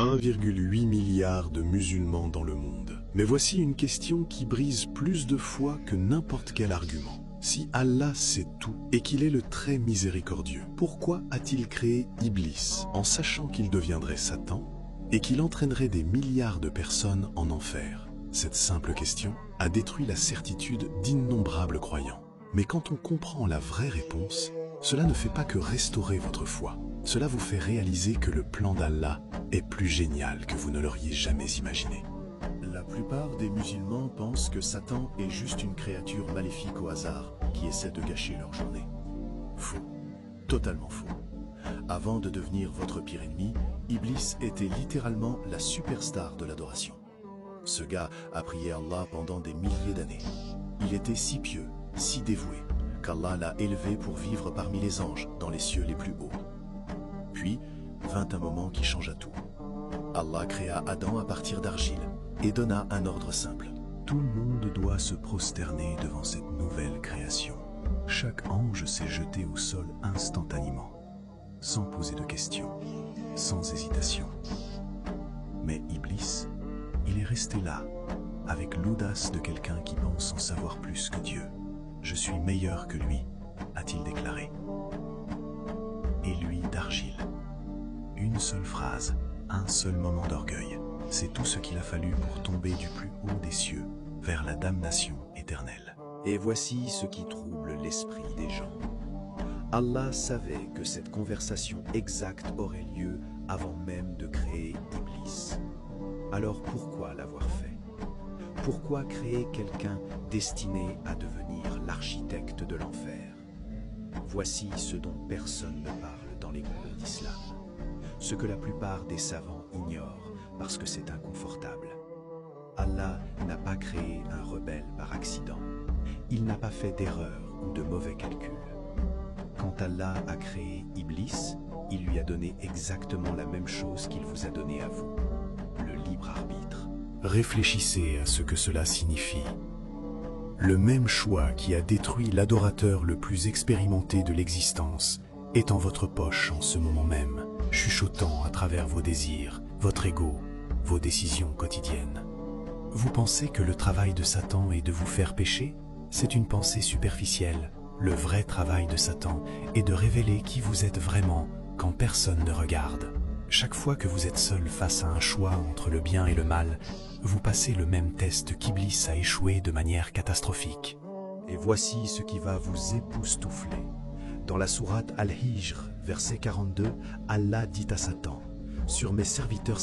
1,8 milliard de musulmans dans le monde. Mais voici une question qui brise plus de foi que n'importe quel argument. Si Allah sait tout et qu'il est le très miséricordieux, pourquoi a-t-il créé Iblis en sachant qu'il deviendrait Satan et qu'il entraînerait des milliards de personnes en enfer? Cette simple question a détruit la certitude d'innombrables croyants. Mais quand on comprend la vraie réponse, cela ne fait pas que restaurer votre foi. Cela vous fait réaliser que le plan d'Allah est plus génial que vous ne l'auriez jamais imaginé. La plupart des musulmans pensent que Satan est juste une créature maléfique au hasard qui essaie de gâcher leur journée. Faux. Totalement faux. Avant de devenir votre pire ennemi, Iblis était littéralement la superstar de l'adoration. Ce gars a prié Allah pendant des milliers d'années. Il était si pieux, si dévoué, qu'Allah l'a élevé pour vivre parmi les anges dans les cieux les plus hauts. Puis vint un moment qui changea tout. Allah créa Adam à partir d'argile et donna un ordre simple. Tout le monde doit se prosterner devant cette nouvelle création. Chaque ange s'est jeté au sol instantanément, sans poser de questions, sans hésitation. Mais Iblis, il est resté là, avec l'audace de quelqu'un qui pense en savoir plus que Dieu. « Je suis meilleur que lui », a-t-il déclaré. Et lui d'argile. Une seule phrase, un seul moment d'orgueil. C'est tout ce qu'il a fallu pour tomber du plus haut des cieux vers la damnation éternelle. Et voici ce qui trouble l'esprit des gens. Allah savait que cette conversation exacte aurait lieu avant même de créer Iblis. Alors pourquoi l'avoir fait? Pourquoi créer quelqu'un destiné à devenir l'architecte de l'enfer? Voici ce dont personne ne parle dans les cours d'islam. Ce que la plupart des savants ignorent parce que c'est inconfortable. Allah n'a pas créé un rebelle par accident. Il n'a pas fait d'erreur ou de mauvais calculs. Quand Allah a créé Iblis, il lui a donné exactement la même chose qu'il vous a donné à vous, le libre arbitre. Réfléchissez à ce que cela signifie. Le même choix qui a détruit l'adorateur le plus expérimenté de l'existence est en votre poche en ce moment même, chuchotant à travers vos désirs, votre ego, vos décisions quotidiennes. Vous pensez que le travail de Satan est de vous faire pécher? C'est une pensée superficielle. Le vrai travail de Satan est de révéler qui vous êtes vraiment quand personne ne regarde. Chaque fois que vous êtes seul face à un choix entre le bien et le mal, vous passez le même test qu'Iblis a échoué de manière catastrophique. Et voici ce qui va vous époustoufler. Dans la sourate Al-Hijr, verset 42, Allah dit à Satan, « Sur mes serviteurs